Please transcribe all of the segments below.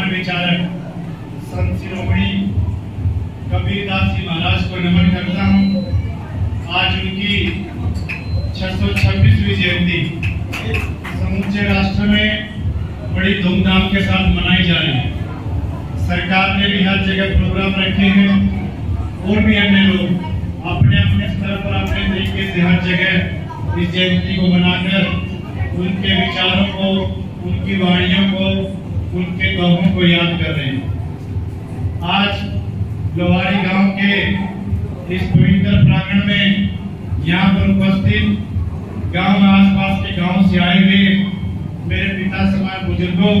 महान विचारक संत शिरोमणि कबीरदास जी महाराज को नमन करता हूँ। आज उनकी 626वीं जयंती समूचे राष्ट्र में बड़ी धूमधाम के साथ मनाई जा रही है। सरकार ने भी हर जगह प्रोग्राम रखे हैं और भी अन्य लोग अपने अपने स्तर पर अपने तरीके से हर जगह इस जयंती को मनाकर उनके विचारों को, उनकी वाणियों को, उनके दोहों को याद कर रहे हैं। आज लोहारी गांव के इस पवित्र प्रांगण में यहाँ पर उपस्थित गांव में आसपास के गांव से आए हुए मेरे पिता समान बुजुर्गों,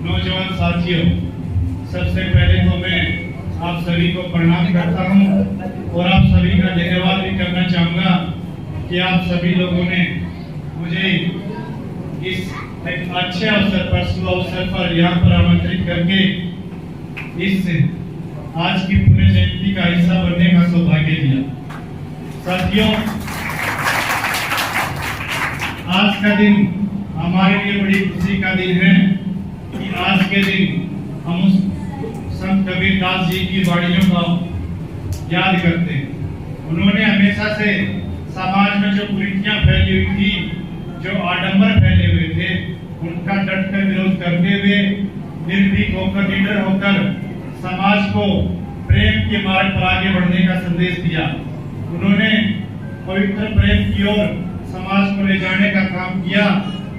नौजवान साथियों, सबसे पहले तो मैं आप सभी को प्रणाम करता हूँ और आप सभी का धन्यवाद भी करना चाहूँगा कि आप सभी लोगों ने मुझे इस एक अच्छे अवसर पर, शुभ अवसर पर यहाँ पर आमंत्रित करके इस आज की पुण्य जयंती का हिस्सा बनने का सौभाग्य दिया। साथियों, आज का दिन हमारे लिए बड़ी खुशी का दिन है कि आज के दिन हम उस संत कबीरदास जी की वाणियों को याद करते हैं। उन्होंने हमेशा से समाज में जो कुरीतियां फैली हुई थी, जो आडंबर फैले हुए थे, उनका डटकर विरोध करते हुए निर्भीक होकर, निडर होकर समाज को प्रेम के मार्ग पर आगे बढ़ने का संदेश दिया। उन्होंने पवित्र प्रेम की ओर समाज को ले जाने का काम किया।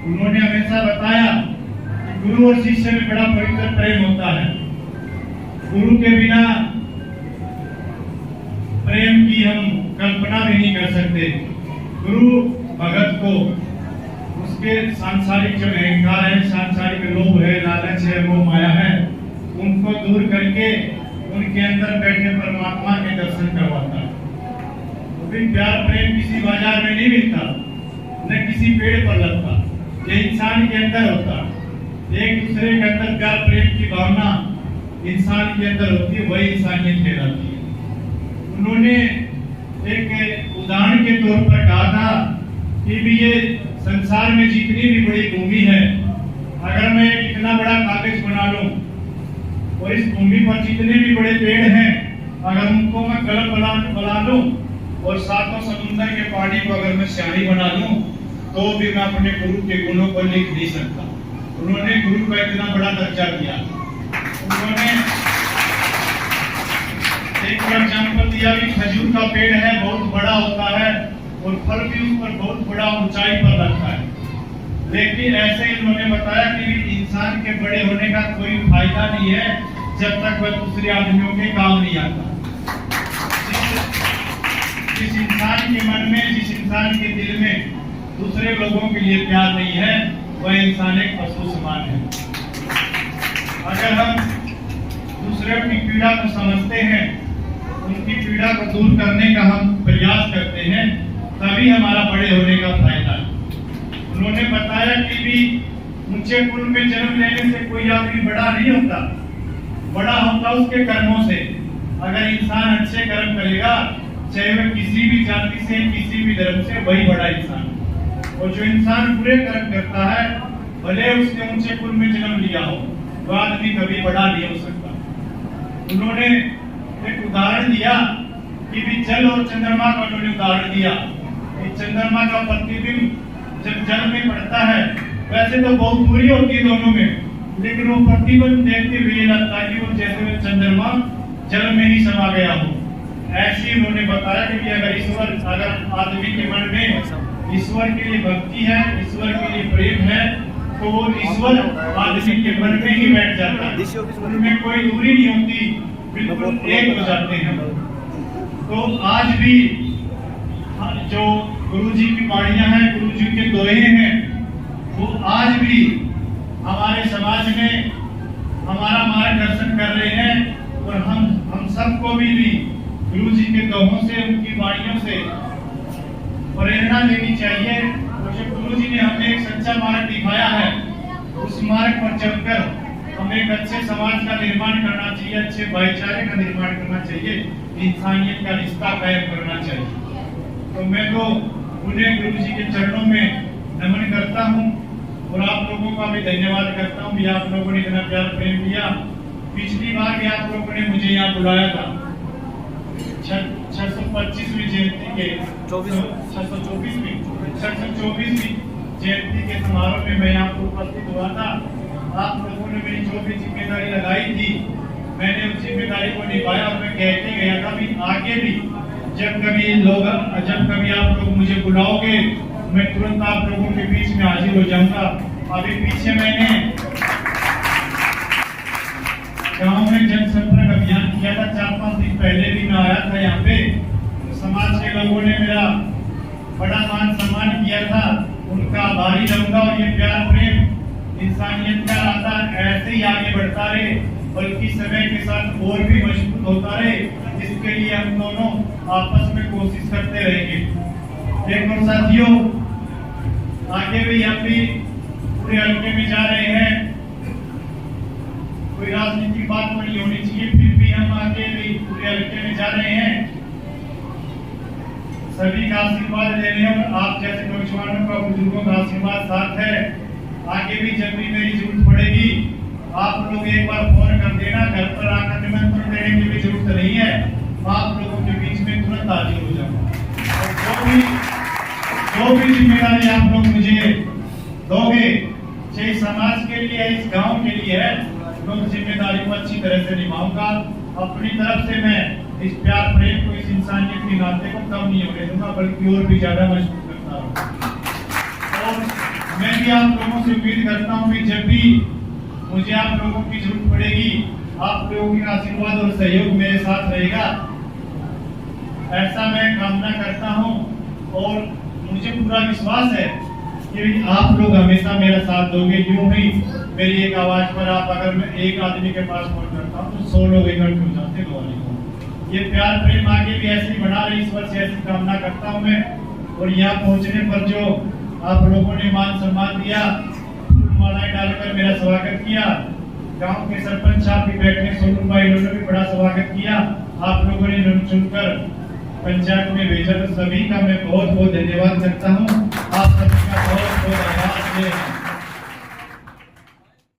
उन्होंने हमेशा बताया कि गुरु और शिष्य में बड़ा पवित्र प्रेम होता है। गुरु के बिना प्रेम की हम कल्पना भी नहीं कर सकते। गुरु भगत को उसके सांसारिक जो अहंकार है, सांसारिक लोभ है, लालच है, मोह माया है, उनको दूर करके उनके अंदर बैठे परमात्मा के दर्शन करवाता है। फिर प्यार प्रेम किसी बाजार में नहीं मिलता, न किसी पेड़ पर लगता, ये इंसान के अंदर होता। एक दूसरे के अंदर प्यार प्रेम की भावना इंसान के अंदर होती है, वही इंसानियत कहलाती है। उन्होंने एक उदाहरण के तौर पर कहा था कि भी ये संसार में जितनी भी बड़ी भूमि है, अगर मैं इतना बड़ा कागज बना लूं और इस भूमि पर जितने भी बड़े पेड़ हैं, अगर उनको मैं कलम बना लूं और सातों समुद्र के पानी को अगर मैं स्याही बना लूं, तो भी मैं अपने गुरु के गुणों को लिख नहीं सकता। उन्होंने गुरु का इतना बड़ा दर्जा दिया। उन्होंने एक एग्जाम्पल दिया कि खजूर का पेड़ है, बहुत बड़ा होता है और फल भी उस पर बहुत बड़ा ऊंचाई पर लगता है, लेकिन ऐसे इन्होंने बताया कि इंसान के बड़े होने का कोई फायदा नहीं है जब तक वह दूसरे आदमियों के काम नहीं आता। जिस इंसान के मन में, जिस इंसान के दिल में दूसरे लोगों के लिए प्यार नहीं है, वह इंसान एक पशु समान है। अगर हम दूसरे की पीड़ा को समझते हैं, उनकी पीड़ा को दूर करने का हम प्रयास करते हैं, तभी हमारा बड़े होने का फायदा है। उन्होंने बताया कि भी ऊंचे कुल में जन्म लेने से कोई आदमी बड़ा नहीं होता, बड़ा होता उसके कर्मों से। अगर इंसान अच्छे कर्म करेगा, चाहे वह किसी भी जाति से, किसी भी धर्म से, वही बड़ा इंसान। और जो इंसान बुरे कर्म करता है, भले उसने ऊंचे कुल में जन्म लिया हो, वह आदमी कभी बड़ा नहीं हो सकता। उन्होंने एक उदाहरण दिया कि भी जल और चंद्रमा का उन्होंने उदाहरण दिया कि चंद्रमा का प्रतिबिंब जब जल में पड़ता है, वैसे तो बहुत दूरी होती है दोनों में, लेकिन वो प्रतिबिंब देखते हुए लगता है कि वो जैसे चंद्रमा जल में ही समा गया हो। ऐसे ही उन्होंने बताया कि अगर आदमी के मन में ईश्वर के लिए भक्ति है, ईश्वर के लिए प्रेम है, तो वो ईश्वर आदमी के मन में ही बैठ जाता है, उनमें कोई दूरी नहीं होती, बिल्कुल एक हो जाते हैं। तो आज भी जो गुरु जी की वाणियां हैं, गुरु जी के दोहे हैं, वो आज भी हमारे समाज में हमारा मार्गदर्शन कर रहे हैं। और हम सबको भी गुरु जी के दोहों से, उनकी वाणियों से प्रेरणा लेनी चाहिए। और जो गुरु जी ने हमें एक सच्चा मार्ग दिखाया है, उस मार्ग पर चलकर हमें एक अच्छे समाज का निर्माण करना चाहिए, अच्छे भाईचारे का निर्माण करना चाहिए, इंसानियत का रिश्ता कायम करना चाहिए। तो मैं तो उन्हें गुरु जी के चरणों में नमन करता हूँ और आप लोगों लोगों का भी धन्यवाद करता हूँ कि आप लोगों ने इतना प्यार प्रेम दिया। पिछली बार भी आप लोगों ने मुझे यहाँ बुलाया था 625वीं जयंती के 624वीं जयंती के समारोह में मैं यहाँ पर उपस्थित हुआ था। आप लोगों ने मेरी जो भी जिम्मेदारी लगाई थी मैंने उस जिम्मेदारी को निभाया और मैं कहते गया था कि आगे भी जब कभी आप लोग मुझे बुलाओगे मैं तुरंत आप लोगों के बीच में हाजिर हो जाऊंगा। अभी पीछे मैंने गांव में जनसंपर्क अभियान किया था, 4-5 दिन पहले भी मैं आया था यहाँ पे। समाज के लोगों ने मेरा बड़ा मान सम्मान किया था, उनका आभारी रहूंगा। और ये प्यार प्रेम इंसानियत का नाता ऐसे ही आगे बढ़ता रहे, बल्कि समय के साथ और भी मजबूत होता रहे, जिसके लिए हम दोनों आपस में कोशिश करते रहेंगे। एक और साथियों, आगे भी हम भी पूरे हल्के में जा रहे हैं, कोई राजनीतिक बात तो नहीं होनी चाहिए, फिर भी हम आगे भी पूरे हल्के में जा रहे हैं सभी का आशीर्वाद लेने। और आप जैसे नौजवानों का, बुजुर्गों का आशीर्वाद साथ है। आगे भी जब भी मेरी जरूरत पड़ेगी आप लोग एक बार फोन कर देना, घर पर आकर निमंत्रण देने की भी जरूरत नहीं है, आप लोगों के बीच में तुरंत हाजिर हो जाऊंगा। और जो भी जिम्मेदारी आप लोग मुझे दोगे, चाहे समाज के लिए है, इस गांव के लिए है, मैं उस जिम्मेदारी को अच्छी तरह से निभाऊंगा। अपनी तरफ से मैं इस प्यार प्रेम को, इस इंसानियत के नाते को कम नहीं होने दूंगा, बल्कि और भी ज्यादा मजबूत करता रहूंगा। और मैं भी आप लोगों से उम्मीद करता हूँ कि जब भी मुझे आप लोगों की जरूरत पड़ेगी, आप लोगों का आशीर्वाद और सहयोग मेरे साथ रहेगा, ऐसा मैं कामना करता हूँ। और मुझे पूरा विश्वास है कि आप लोग हमेशा मेरा साथ दोगे। यूं ही मेरी एक आवाज पर आप, अगर मैं एक आदमी के पास फोन करता हूँ तो 100 लोग इकट्ठे हो जाते हैं। ये प्यार प्रेम आगे भी ऐसे ही बना रहे, ईश्वर से ऐसी कामना करता हूँ मैं। और यहाँ पहुँचने पर जो आप लोगों ने मान सम्मान दिया, मालाएं डालकर मेरा स्वागत किया, गांव के सरपंच साहब भी बैठे, सोनू भाई, इन्होंने भी बड़ा स्वागत किया, आप लोगों ने चुनकर पंचायत में भेजा, तो सभी का मैं बहुत बहुत धन्यवाद करता हूँ। आप सभी का बहुत बहुत आभार।